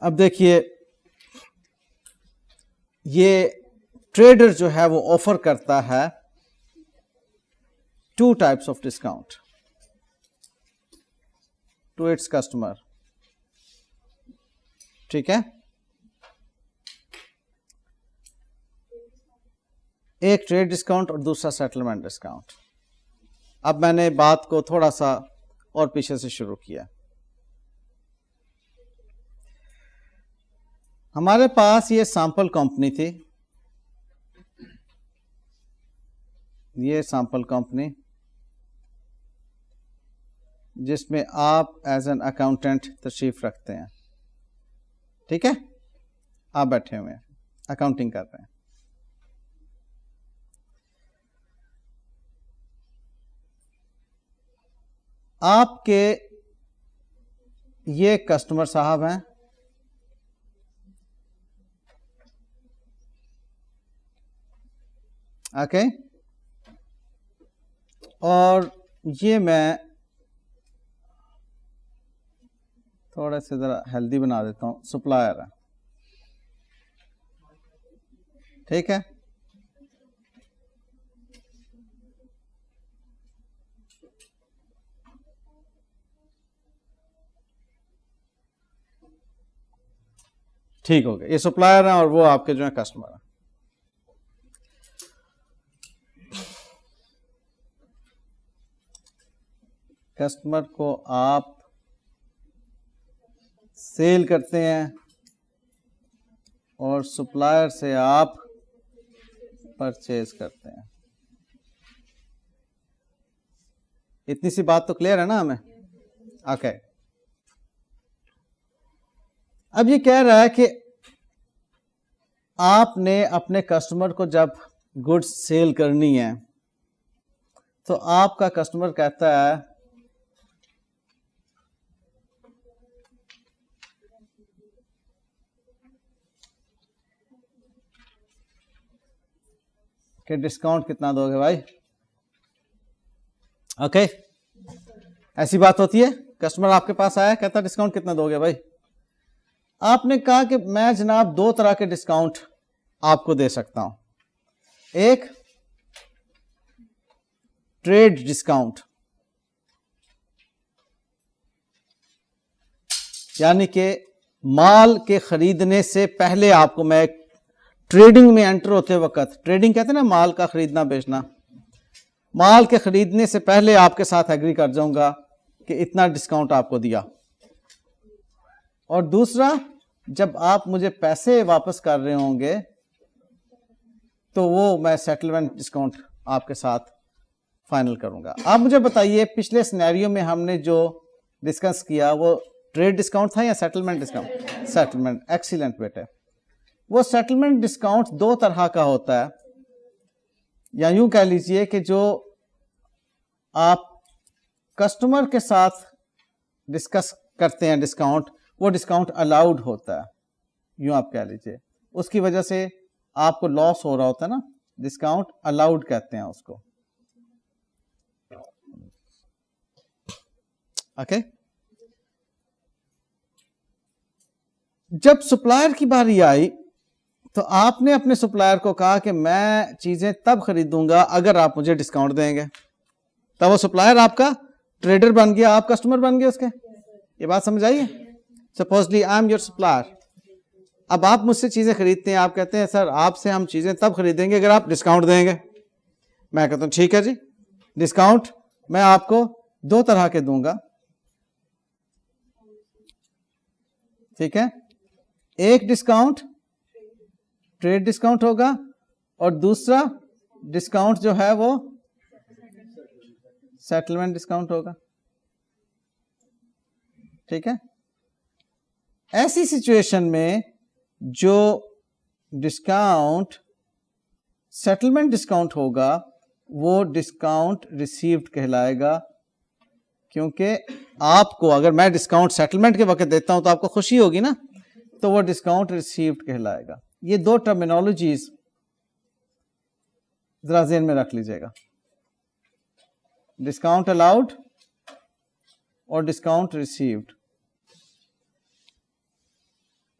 اب دیکھیے یہ ٹریڈر جو ہے وہ آفر کرتا ہے 2 types of discount to its customer. ٹھیک ہے, ایک ٹریڈ ڈسکاؤنٹ اور دوسرا سیٹلمنٹ ڈسکاؤنٹ. اب میں نے بات کو تھوڑا سا اور پیچھے سے شروع کیا. ہمارے پاس یہ سیمپل کمپنی تھی, یہ سیمپل کمپنی جس میں آپ ایز این اکاؤنٹنٹ تشریف رکھتے ہیں. ٹھیک ہے, آپ بیٹھے ہوئے ہیں, اکاؤنٹنگ کر رہے ہیں. آپ کے یہ کسٹمر صاحب ہیں, اوکے, اور یہ میں تھوڑا سے ذرا ہیلدی بنا دیتا ہوں, سپلائر ہے. ٹھیک ہے, ٹھیک ہو گیا, یہ سپلائر ہیں اور وہ آپ کے جو ہیں کسٹمر ہیں. کسٹمر کو آپ سیل کرتے ہیں اور سپلائر سے آپ پرچیز کرتے ہیں. اتنی سی بات تو کلیئر ہے نا ہمیں؟ اوکے. اب یہ کہہ رہا ہے کہ آپ نے اپنے کسٹمر کو جب گڈس سیل کرنی ہے تو آپ کا کسٹمر کہتا ہے کہ ڈسکاؤنٹ کتنا دو گے بھائی. اوکے, ایسی بات ہوتی ہے. کسٹمر آپ کے پاس آیا, کہتا ڈسکاؤنٹ کتنا دو گے بھائی. آپ نے کہا کہ میں جناب 2 طرح کے ڈسکاؤنٹ آپ کو دے سکتا ہوں. ایک ٹریڈ ڈسکاؤنٹ, یعنی کہ مال کے خریدنے سے پہلے آپ کو میں ٹریڈنگ میں انٹر ہوتے وقت, ٹریڈنگ کہتے ہیں نا مال کا خریدنا بیچنا, مال کے خریدنے سے پہلے آپ کے ساتھ ایگری کر جاؤں گا کہ اتنا ڈسکاؤنٹ آپ کو دیا. اور دوسرا, جب آپ مجھے پیسے واپس کر رہے ہوں گے تو وہ میں سیٹلمنٹ ڈسکاؤنٹ آپ کے ساتھ فائنل کروں گا. آپ مجھے بتائیے پچھلے سینیریو میں ہم نے جو ڈسکس کیا وہ ٹریڈ ڈسکاؤنٹ تھا یا سیٹلمنٹ ڈسکاؤنٹ؟ سیٹلمنٹ. ایکسیلنٹ بیٹے. وہ سیٹلمنٹ ڈسکاؤنٹ 2 طرح کا ہوتا ہے, یا یوں کہہ لیجئے کہ جو آپ کسٹمر کے ساتھ ڈسکس کرتے ہیں ڈسکاؤنٹ, وہ ڈسکاؤنٹ الاؤڈ ہوتا ہے, یوں آپ کہہ لیجئے. اس کی وجہ سے آپ کو لاس ہو رہا ہوتا ہے نا, ڈسکاؤنٹ الاؤڈ کہتے ہیں اس کو. اوکے. جب سپلائر کی باری آئی تو آپ نے اپنے سپلائر کو کہا کہ میں چیزیں تب خریدوں گا اگر آپ مجھے ڈسکاؤنٹ دیں گے. تب وہ سپلائر آپ کا ٹریڈر بن گیا, آپ کسٹمر بن گئے اس کے. یہ بات سمجھ آئیے؟ Supposedly I am your supplier. اب آپ مجھ سے چیزیں خریدتے ہیں, آپ کہتے ہیں سر آپ سے ہم چیزیں تب خریدیں گے اگر آپ ڈسکاؤنٹ دیں گے. میں کہتا ہوں ٹھیک ہے جی, ڈسکاؤنٹ میں آپ کو 2 طرح کے دوں گا. ٹھیک ہے, ایک ڈسکاؤنٹ ٹریڈ ڈسکاؤنٹ ہوگا اور دوسرا ڈسکاؤنٹ جو ہے وہ سیٹلمنٹ ڈسکاؤنٹ ہوگا. ٹھیک ہے. ایسی سچویشن میں جو ڈسکاؤنٹ سیٹلمنٹ ڈسکاؤنٹ ہوگا وہ ڈسکاؤنٹ ریسیوڈ کہلائے گا, کیونکہ آپ کو اگر میں ڈسکاؤنٹ سیٹلمنٹ کے وقت دیتا ہوں تو آپ کو خوشی ہوگی نا, تو وہ ڈسکاؤنٹ ریسیوڈ کہلائے گا. یہ 2 ٹرمینالوجیز ذرا ذہن میں رکھ لیجئے گا, ڈسکاؤنٹ الاؤڈ اور ڈسکاؤنٹ ریسیوڈ.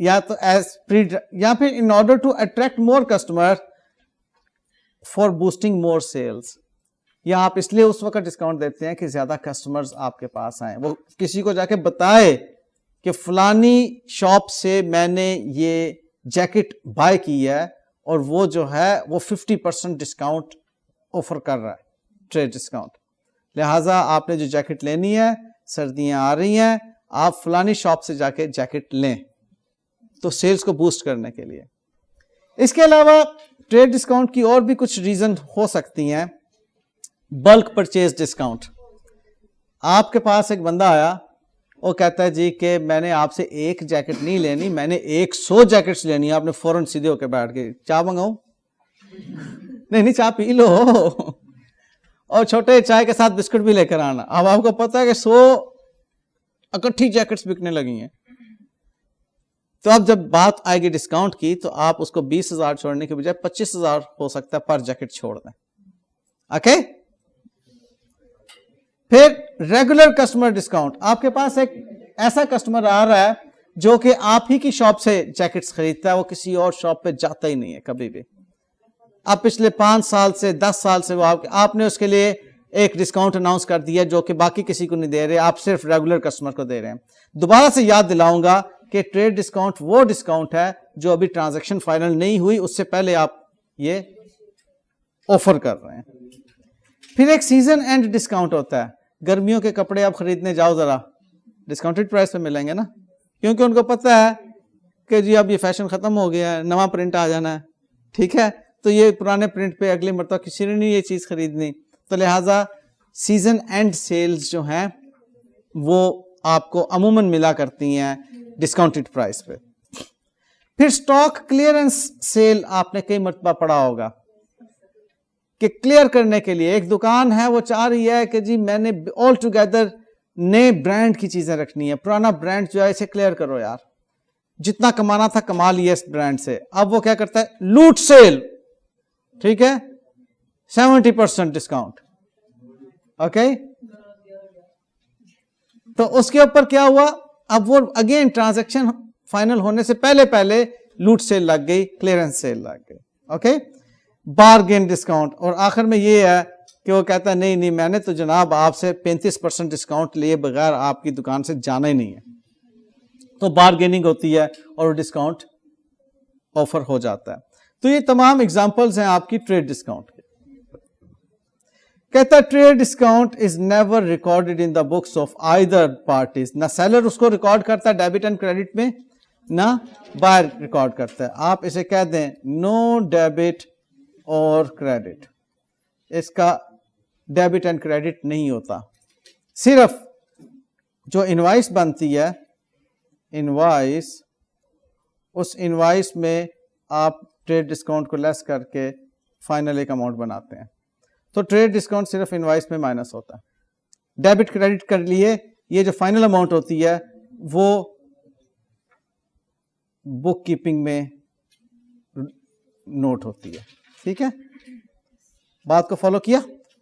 یا تو ایز پری, یا پھر in order to attract more customer for boosting more sales, یا آپ اس لیے اس وقت ڈسکاؤنٹ دیتے ہیں کہ زیادہ کسٹمرز آپ کے پاس آئیں, وہ کسی کو جا کے بتائے کہ فلانی شاپ سے میں نے یہ جیکٹ بائی کی ہے اور وہ جو ہے وہ 50% ڈسکاؤنٹ آفر کر رہا ہے, ٹریڈ ڈسکاؤنٹ. لہٰذا آپ نے جو جیکٹ لینی ہے, سردیاں آ رہی ہیں, آپ فلانی شاپ سے جا کے جیکٹ لیں, تو سیلز کو بوسٹ کرنے کے لیے. اس کے علاوہ ٹریڈ ڈسکاؤنٹ کی اور بھی کچھ ریزن ہو سکتی ہیں. بلک پرچیز ڈسکاؤنٹ. آپ کے پاس ایک بندہ آیا, وہ کہتا ہے جی کہ میں نے آپ سے ایک جیکٹ نہیں لینی, میں نے 100 جیکٹس لینی ہے. آپ نے فوراً سیدھے ہو کے بیٹھ کے چائے منگاؤں؟ نہیں چائے پی لو, اور چھوٹے چائے کے ساتھ بسکٹ بھی لے کر آنا. اب آپ کو پتا ہے کہ 100 اکٹھی جیکٹس بکنے لگی ہیں, تو اب جب بات آئے گی ڈسکاؤنٹ کی تو آپ اس کو 20,000 چھوڑنے کے بجائے 25,000 ہو سکتا ہے پر جیکٹ چھوڑ دیں. اوکے. پھر ریگولر کسٹمر ڈسکاؤنٹ. آپ کے پاس ایک ایسا کسٹمر آ رہا ہے جو کہ آپ ہی کی شاپ سے جیکٹس خریدتا ہے, وہ کسی اور شاپ پہ جاتا ہی نہیں ہے کبھی بھی. اب پچھلے 5 سال سے 10 سال سے وہ آپ نے اس کے لیے ایک ڈسکاؤنٹ اناؤنس کر دیا جو کہ باقی کسی کو نہیں دے رہے, آپ صرف ریگولر کسٹمر کو دے رہے ہیں. دوبارہ سے یاد دلاؤں گا کہ ٹریڈ ڈسکاؤنٹ وہ ڈسکاؤنٹ ہے جو ابھی ٹرانزیکشن فائنل نہیں ہوئی, اس سے پہلے آپ یہ آفر کر رہے ہیں. پھر ایک سیزن اینڈ ڈسکاؤنٹ ہوتا ہے. گرمیوں کے کپڑے آپ خریدنے جاؤ ذرا, ڈسکاؤنٹڈ پرائس پہ ملیں گے نا, کیونکہ ان کو پتا ہے کہ جی اب یہ فیشن ختم ہو گیا ہے, نواں پرنٹ آ جانا ہے, ٹھیک ہے, تو یہ پرانے پرنٹ پہ اگلی مرتبہ کسی نے نہیں یہ چیز خریدنی. تو لہٰذا سیزن اینڈ سیلز جو ہیں وہ آپ کو عموماً ملا کرتی ہیں ڈسکاؤنٹڈ پرائس پہ. پھر سٹاک کلیئرنس سیل آپ نے کئی مرتبہ پڑھا ہوگا کہ کلیئر کرنے کے لیے ایک دکان ہے, وہ چاہ رہی ہے کہ جی میں نے آل ٹوگیدر نئے برانڈ کی چیزیں رکھنی ہے, پرانا برانڈ جو ہے اسے کلیئر کرو یار, جتنا کمانا تھا کما لیا اس برانڈ سے. اب وہ کیا کرتا ہے, لوٹ سیل, ٹھیک ہے, 70% ڈسکاؤنٹ. اوکے. تو اس کے اوپر کیا ہوا, اب وہ اگین ٹرانزیکشن فائنل ہونے سے پہلے لوٹ سیل لگ گئی, کلیئرنس سیل لگ گئی. اوکے. Bargain discount. اور آخر میں یہ ہے کہ وہ کہتا ہے نہیں میں نے تو جناب آپ سے 35% ڈسکاؤنٹ لیے بغیر آپ کی دکان سے جانا ہی نہیں ہے. تو بارگیننگ ہوتی ہے اور ڈسکاؤنٹ آفر ہو جاتا ہے. تو یہ تمام ایگزامپلز ہیں آپ کی ٹریڈ ڈسکاؤنٹ کے. کہتا ہے trade discount is never recorded in the books of either parties. نہ سیلر اس کو ریکارڈ کرتا ہے ڈیبٹ اینڈ کریڈٹ میں, نہ بائر ریکارڈ کرتا ہے. آپ اسے کہہ دیں نو ڈیبٹ اور کریڈٹ. اس کا ڈیبٹ اینڈ کریڈٹ نہیں ہوتا. صرف جو انوائس بنتی ہے, انوائس, اس انوائس میں آپ ٹریڈ ڈسکاؤنٹ کو لیس کر کے فائنل ایک اماؤنٹ بناتے ہیں. تو ٹریڈ ڈسکاؤنٹ صرف انوائس میں مائنس ہوتا ہے. ڈیبٹ کریڈٹ کر لیے, یہ جو فائنل اماؤنٹ ہوتی ہے وہ بک کیپنگ میں نوٹ ہوتی ہے. ٹھیک ہے, بات کو فالو کیا؟